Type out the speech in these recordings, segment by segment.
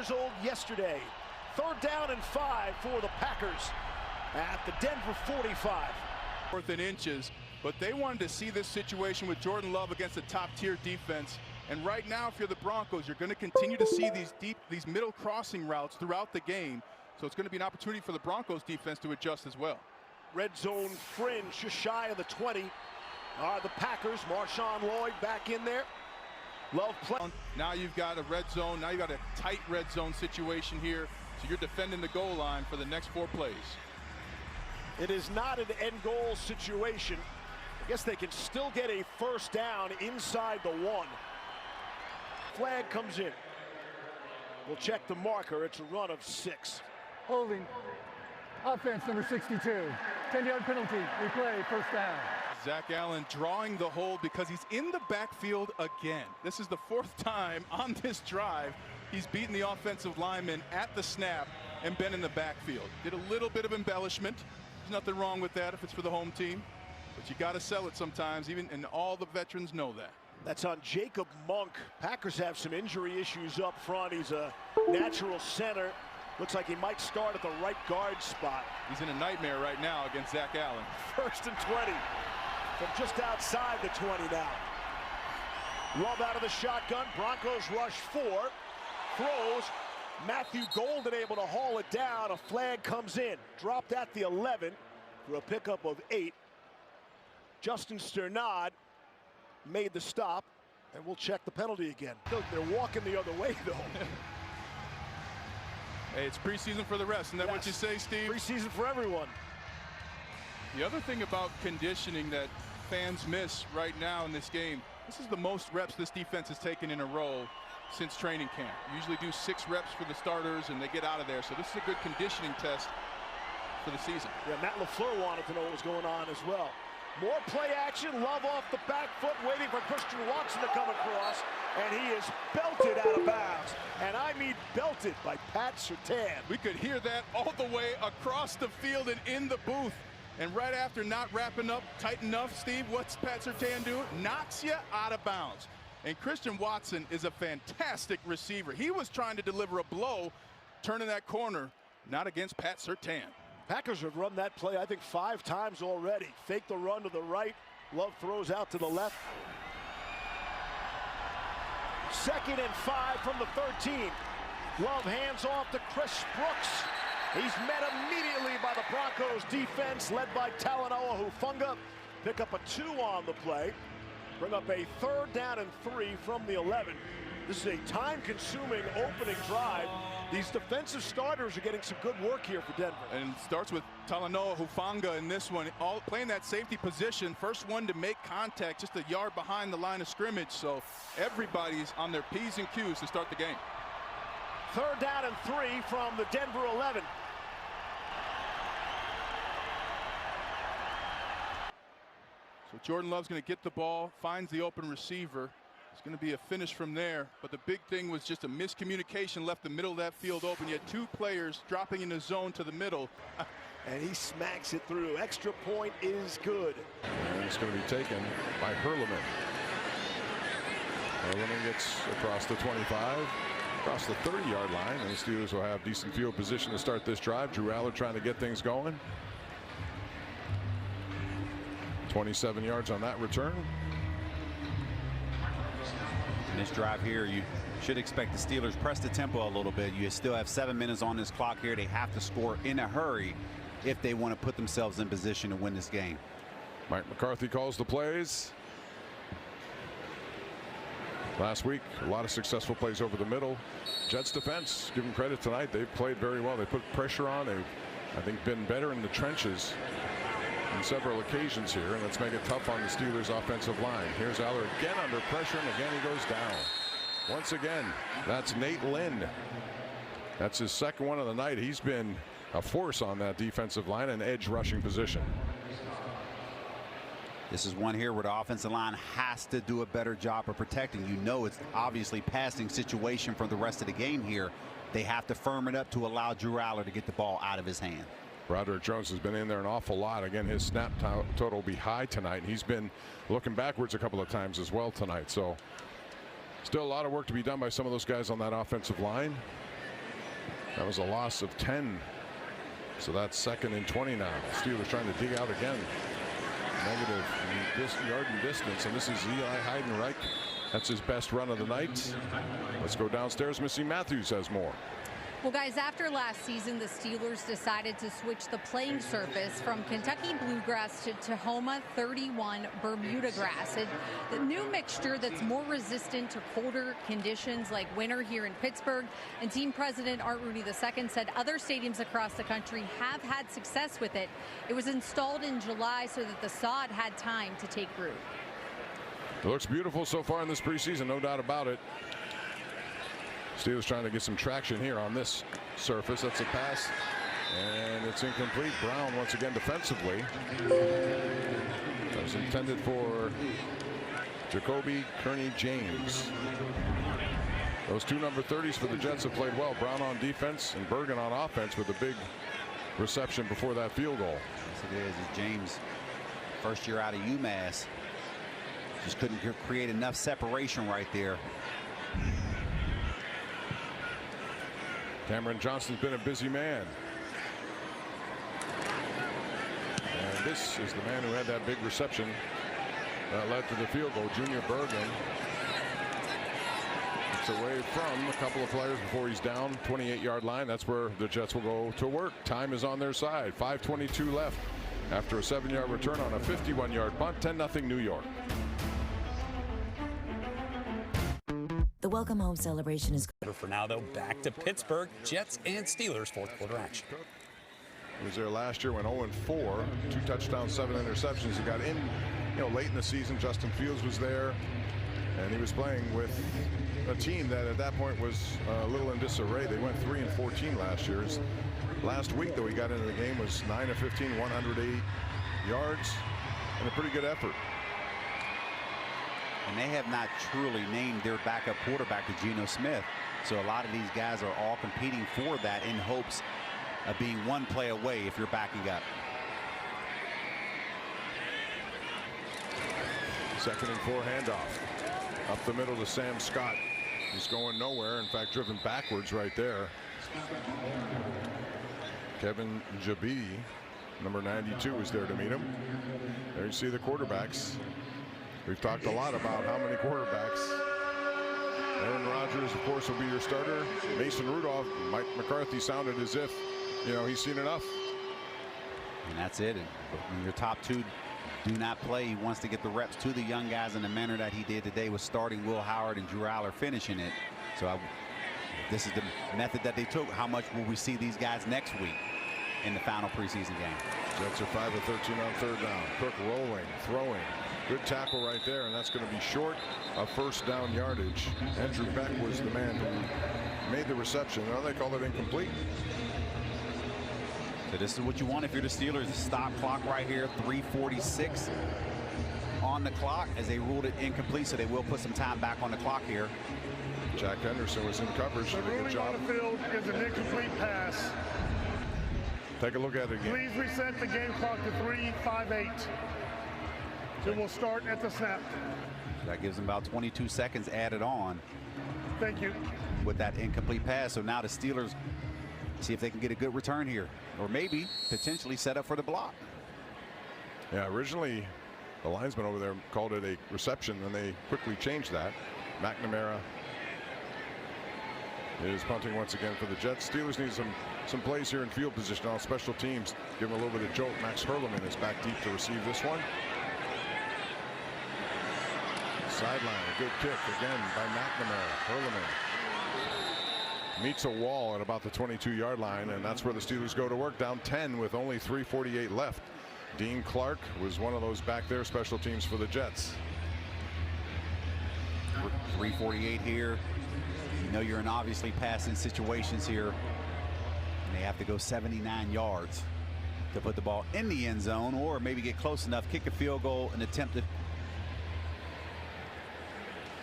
years old yesterday. 3rd down and 5 for the Packers at the Denver 45. 4th and inches, but they wanted to see this situation with Jordan Love against a top-tier defense. And right now, if you're the Broncos, you're going to continue to see these middle crossing routes throughout the game. So it's going to be an opportunity for the Broncos defense to adjust as well. Red zone fringe just shy of the 20 are the Packers. Marshawn Lloyd back in there. Love play. Now you've got a red zone. Now you've got a tight red zone situation here. So you're defending the goal line for the next 4 plays. It is not an end goal situation. I guess they can still get a 1st down inside the 1. Flag comes in. We'll check the marker. It's a run of 6. Holding. Offense number 62. 10-yard penalty. Replay. 1st down. Zach Allen drawing the hold because he's in the backfield again. This is the 4th time on this drive he's beaten the offensive lineman at the snap and been in the backfield. Did a little bit of embellishment. There's nothing wrong with that if it's for the home team. But you got to sell it sometimes, and all the veterans know that. That's on Jacob Monk. Packers have some injury issues up front. He's a natural center. Looks like he might start at the right guard spot. He's in a nightmare right now against Zach Allen. 1st and 20 from just outside the 20 now. Love out of the shotgun. Broncos rush 4. Throws. Matthew Golden able to haul it down. A flag comes in. Dropped at the 11 for a pickup of 8. Justin Sternad made the stop, and we'll check the penalty again. They're walking the other way, though. Hey, it's preseason for the rest. Isn't that what you say, Steve? Preseason for everyone. The other thing about conditioning that fans miss right now in this game, this is the most reps this defense has taken in a row since training camp. Usually do 6 reps for the starters, and they get out of there. So this is a good conditioning test for the season. Yeah, Matt LaFleur wanted to know what was going on as well. More play action. Love off the back foot, waiting for Christian Watson to come across, and he is belted out of bounds. And I mean belted by Pat Surtain. We could hear that all the way across the field and in the booth. And right after not wrapping up tight enough, Steve, what's Pat Surtain do? Knocks you out of bounds. And Christian Watson is a fantastic receiver. He was trying to deliver a blow, turning that corner, not against Pat Surtain. Packers have run that play, I think, 5 times already. Fake the run to the right. Love throws out to the left. 2nd and 5 from the 13. Love hands off to Chris Brooks. He's met immediately by the Broncos defense, led by Talanoa Hufanga. Pick up a 2 on the play. Bring up a 3rd down and 3 from the 11. This is a time-consuming opening drive. These defensive starters are getting some good work here for Denver. And it starts with Talanoa Hufanga in this one, all playing that safety position. First one to make contact, just a yard behind the line of scrimmage. So everybody's on their P's and Q's to start the game. 3rd down and 3 from the Denver 11. So Jordan Love's going to get the ball, finds the open receiver. It's going to be a finish from there, but the big thing was just a miscommunication, left the middle of that field open. You had 2 players dropping in the zone to the middle. And he smacks it through. Extra point is good. And it's going to be taken by Hurleman. Hurleman gets across the 25, across the 30-yard line, and the Steelers will have decent field position to start this drive. Drew Allard trying to get things going. 27 yards on that return. In this drive here, you should expect the Steelers press the tempo a little bit. You still have 7 minutes on this clock here. They have to score in a hurry if they want to put themselves in position to win this game. Mike McCarthy calls the plays. Last week, a lot of successful plays over the middle. Jets defense, give them credit tonight. They've played very well. They put pressure on. They've, I think, been better in the trenches on several occasions here, and let's make it tough on the Steelers offensive line. Here's Allard again under pressure, and again he goes down. Once again, that's Nate Lind. That's his 2nd one of the night. He's been a force on that defensive line and edge rushing position. This is one here where the offensive line has to do a better job of protecting. You know, it's obviously passing situation for the rest of the game here. They have to firm it up to allow Drew Allard to get the ball out of his hand. Roderick Jones has been in there an awful lot. Again, his snap total will be high tonight. And he's been looking backwards a couple of times as well tonight. So still a lot of work to be done by some of those guys on that offensive line. That was a loss of 10. So that's 2nd and 20 now. Steelers trying to dig out again. Negative yard and distance, and this is Eli Heidenreich. That's his best run of the night. Let's go downstairs. Missy Matthews has more. Well, guys, after last season, the Steelers decided to switch the playing surface from Kentucky bluegrass to Tahoma 31 Bermuda grass. The new mixture that's more resistant to colder conditions like winter here in Pittsburgh. And team president Art Rooney II said other stadiums across the country have had success with it. It was installed in July so that the sod had time to take root. It looks beautiful so far in this preseason, no doubt about it. Steelers trying to get some traction here on this surface. That's a pass, and it's incomplete. Brown once again defensively. That was intended for Jacoby Kearney-James. Those two number 30s for the Jets have played well. Brown on defense and Bergen on offense with a big reception before that field goal. Yes, it is. James, first year out of UMass, just couldn't create enough separation right there. Cameron Johnston's been a busy man. And this is the man who had that big reception that led to the field goal. Junior Bergen. It's away from a couple of players before he's down 28-yard line. That's where the Jets will go to work. Time is on their side. 5:22 left after a 7-yard return on a 51-yard punt. 10-0 New York. The welcome home celebration is for now, though. Back to Pittsburgh. Jets and Steelers 4th quarter action. He was there last year, went 0-4, 2 touchdowns, 7 interceptions. He got in, late in the season. Justin Fields was there, and he was playing with a team that at that point was a little in disarray. They went 3-14 last year. Last week, though, he got into the game, was 9-15, 108 yards, and a pretty good effort. And they have not truly named their backup quarterback to Geno Smith. So a lot of these guys are all competing for that in hopes of being one play away if you're backing up. 2nd and 4 handoff. Up the middle to Sam Scott. He's going nowhere. In fact, driven backwards right there. Kevin Jabi, number 92, is there to meet him. There you see the quarterbacks. We've talked a lot about how many quarterbacks. Aaron Rodgers, of course, will be your starter. Mason Rudolph, Mike McCarthy sounded as if, he's seen enough. And that's it. When your top two do not play, he wants to get the reps to the young guys in the manner that he did today with starting Will Howard and Drew Aller finishing it. So this is the method that they took. How much will we see these guys next week in the final preseason game? Jets are 5 of 13 on 3rd down. Cook rolling, throwing. Good tackle right there, and that's going to be short of 1st down yardage. Andrew Beck was the man who made the reception. Now they call it incomplete. So this is what you want if you're the Steelers. Stop clock right here, 3:46 on the clock as they ruled it incomplete, so they will put some time back on the clock here. Jack Henderson was in coverage. The ruling on the field is an incomplete pass. Take a look at it again. Please reset the game clock to 3:58. It will start at the snap. That gives them about 22 seconds added on. Thank you. With that incomplete pass. So now the Steelers see if they can get a good return here, or maybe potentially set up for the block. Yeah, originally the linesman over there called it a reception, and they quickly changed that. McNamara is punting once again for the Jets. Steelers need some plays here in field position on special teams. Give them a little bit of jolt. Max Hurleman is back deep to receive this one. Sideline, a good kick again by McNamara. Hurleman meets a wall at about the 22-yard line, and that's where the Steelers go to work, down 10 with only 3:48 left. Dean Clark was one of those back there special teams for the Jets. 3:48 here. You're in obviously passing situations here, and they have to go 79 yards to put the ball in the end zone, or maybe get close enough, kick a field goal, and attempt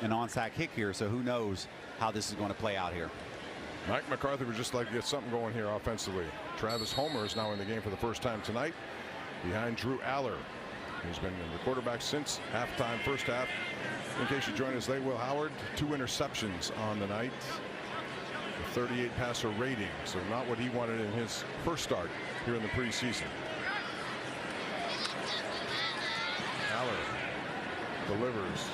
an onside kick here. So who knows how this is going to play out here. Mike McCarthy would just like to get something going here offensively. Travis Homer is now in the game for the first time tonight, behind Drew Aller, who's been the quarterback since halftime, first half. In case you join us late, Will Howard, 2 interceptions on the night. .38 passer rating, so not what he wanted in his first start here in the preseason. Aller delivers,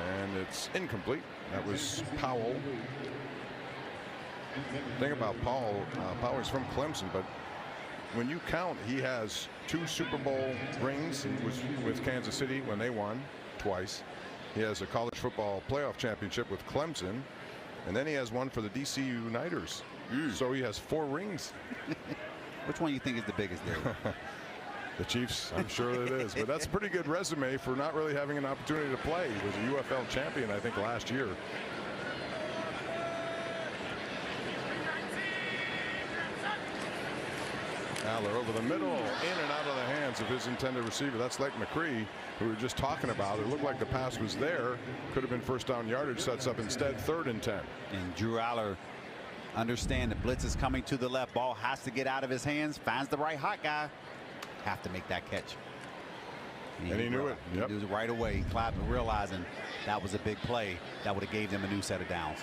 and it's incomplete. That was Powell. The thing about Powell is from Clemson, but when you count, he has 2 Super Bowl rings. He was with Kansas City when they won twice. He has a college football playoff championship with Clemson, and then he has one for the DC Uniters. So he has 4 rings. Which one you think is the biggest there? The Chiefs, I'm sure it is, but that's a pretty good resume for not really having an opportunity to play. He was a UFL champion, I think, last year. Aller over the middle, in and out of the hands of his intended receiver. That's like McCree, who we were just talking about. It looked like the pass was there. Could have been first down yardage. Sets up instead 3rd and 10. And Drew Aller, understand the blitz is coming to the left. Ball has to get out of his hands. Finds the right hot guy. Have to make that catch. And he knew it. Yep. He knew it right away. He clapped, realizing that was a big play that would have gave them a new set of downs.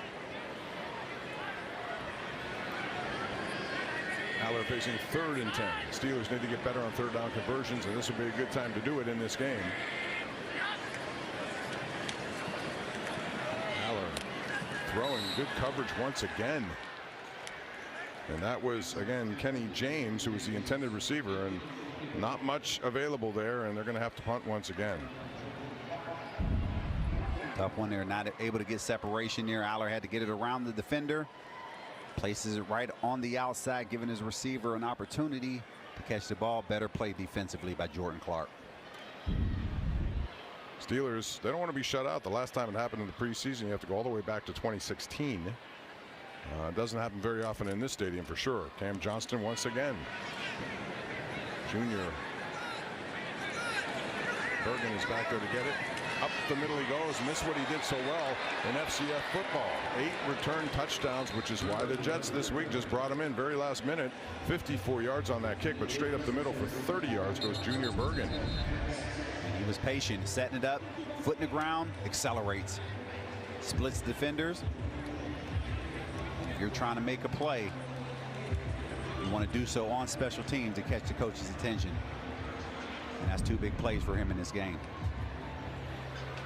Aller facing 3rd and 10. Steelers need to get better on 3rd down conversions, and this would be a good time to do it in this game. Aller throwing good coverage once again. And that was, again, Kenny James, who was the intended receiver, and not much available there, and they're going to have to punt once again. Tough one there, not able to get separation there. Aller had to get it around the defender. Places it right on the outside, giving his receiver an opportunity to catch the ball. Better play defensively by Jordan Clark. Steelers, they don't want to be shut out. The last time it happened in the preseason, you have to go all the way back to 2016. It doesn't happen very often in this stadium for sure. Cam Johnston once again. Junior. Bergen is back there to get it. Up the middle he goes, and this is what he did so well in FCF football. 8 return touchdowns, which is why the Jets this week just brought him in very last minute. 54 yards on that kick, but straight up the middle for 30 yards goes Junior Bergen. And he was patient, setting it up, foot in the ground, accelerates, splits defenders. If you're trying to make a play, you want to do so on special teams to catch the coach's attention. And that's 2 big plays for him in this game.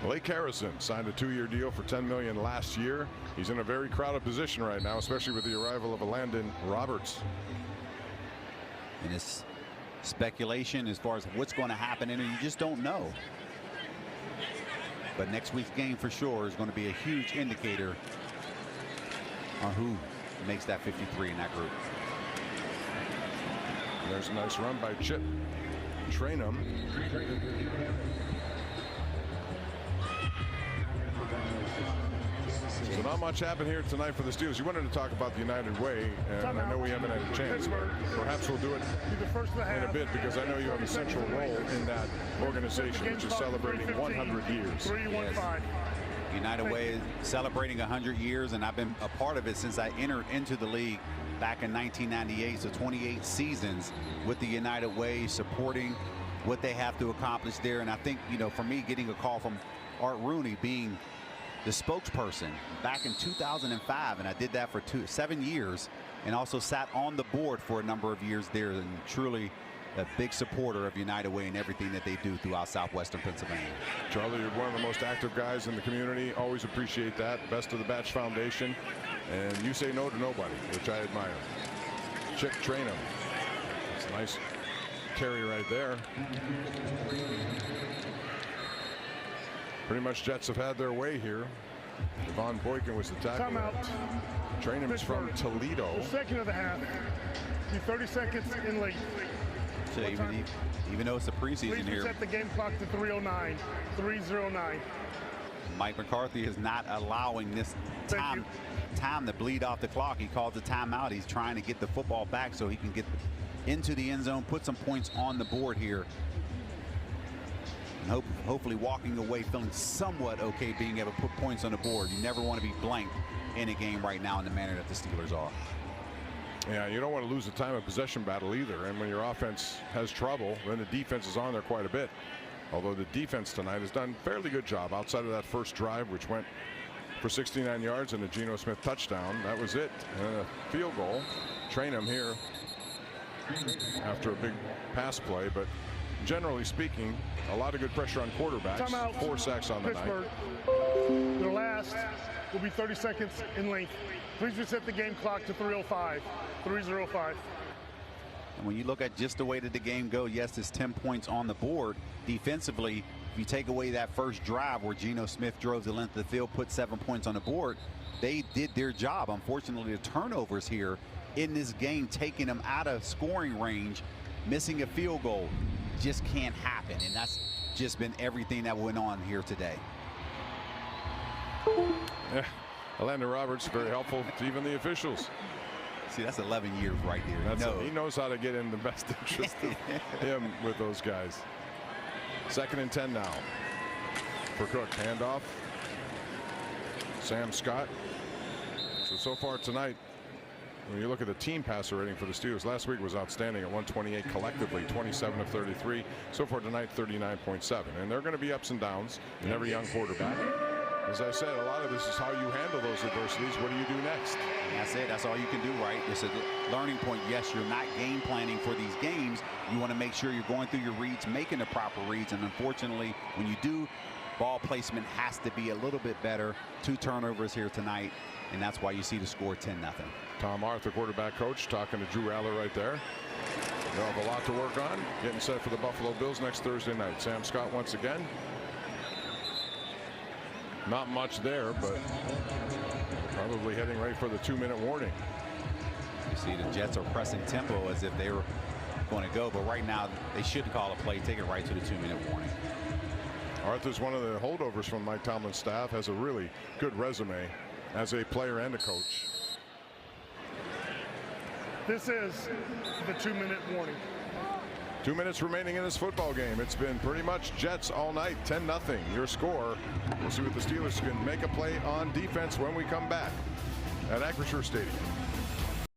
Blake Harrison signed a 2-year deal for $10 million last year. He's in a very crowded position right now, especially with the arrival of Landon Roberts. And it's speculation as far as what's going to happen, and you just don't know. But next week's game for sure is going to be a huge indicator on who makes that 53 in that group. And there's a nice run by Chip Trainum. So not much happened here tonight for the Steelers. You wanted to talk about the United Way, and I know we haven't had a chance. Perhaps we'll do it in a bit, because I know you have a central role in that organization, which is celebrating 100 years. Yes. United Way is celebrating 100 years, and I've been a part of it since I entered into the league back in 1998. So 28 seasons with the United Way, supporting what they have to accomplish there. And I think, you know, for me, getting a call from Art Rooney, being the spokesperson back in 2005, and I did that for 7 years, and also sat on the board for a number of years there, and truly a big supporter of United Way and everything that they do throughout southwestern Pennsylvania. Charlie, you're one of the most active guys in the community. Always appreciate that. Best of the Batch Foundation, and you say no to nobody, which I admire. Chip Trainum. It's a nice carry right there. Pretty much Jets have had their way here. Devon Boykin was the tackler. Timeout. Trainum is from Toledo. The second of the half. Be 30 seconds in late. So even though it's a preseason Please here, set the game clock to 3:09. 3:09. Mike McCarthy is not allowing this time to bleed off the clock. He calls a timeout. He's trying to get the football back so he can get into the end zone, put some points on the board here. And hopefully walking away feeling somewhat okay, being able to put points on the board. You never want to be blanked in a game right now in the manner that the Steelers are. Yeah, you don't want to lose the time of possession battle either. And when your offense has trouble, then the defense is on there quite a bit. Although the defense tonight has done a fairly good job outside of that first drive, which went for 69 yards and a Geno Smith touchdown. That was it. And a field goal. Trainum here after a big pass play, but generally speaking, a lot of good pressure on quarterbacks. Timeout. 4 sacks on the night. Pittsburgh. Their last will be 30 seconds in length. Please reset the game clock to 3:05. 3:05. And when you look at just the way that the game goes, yes, it's 10 points on the board. Defensively, if you take away that first drive where Geno Smith drove the length of the field, put 7 points on the board, they did their job. Unfortunately, the turnovers here in this game, taking them out of scoring range, missing a field goal, just can't happen. And that's just been everything that went on here today. Yeah, Landon Roberts, very helpful to even the officials. See, that's 11 years right there. He knows how to get in the best interest of him with those guys. 2nd and 10 now for Cook. Handoff. Sam Scott. So far tonight, when you look at the team passer rating for the Steelers, last week was outstanding at 128 collectively, 27 of 33. So far tonight, 39.7. And there are going to be ups and downs in every young quarterback. As I said, a lot of this is how you handle those adversities. What do you do next? And that's it. That's all you can do, right? It's a learning point. Yes, you're not game planning for these games. You want to make sure you're going through your reads, making the proper reads. And unfortunately, when you do, ball placement has to be a little bit better. 2 turnovers here tonight, and that's why you see the score 10-0. Tom Arthur, quarterback coach, talking to Drew Aller right there. They'll have a lot to work on, getting set for the Buffalo Bills next Thursday night. Sam Scott once again. Not much there, but probably heading right for the 2-minute warning. You see the Jets are pressing tempo as if they were going to go, but right now they shouldn't call a play, take it right to the 2-minute warning. Arthur's one of the holdovers from Mike Tomlin's staff, has a really good resume as a player and a coach. This is the 2-minute warning. 2 minutes remaining in this football game. It's been pretty much Jets all night, 10-0. Your score. We'll see what the Steelers can make a play on defense when we come back at Acrisure Stadium.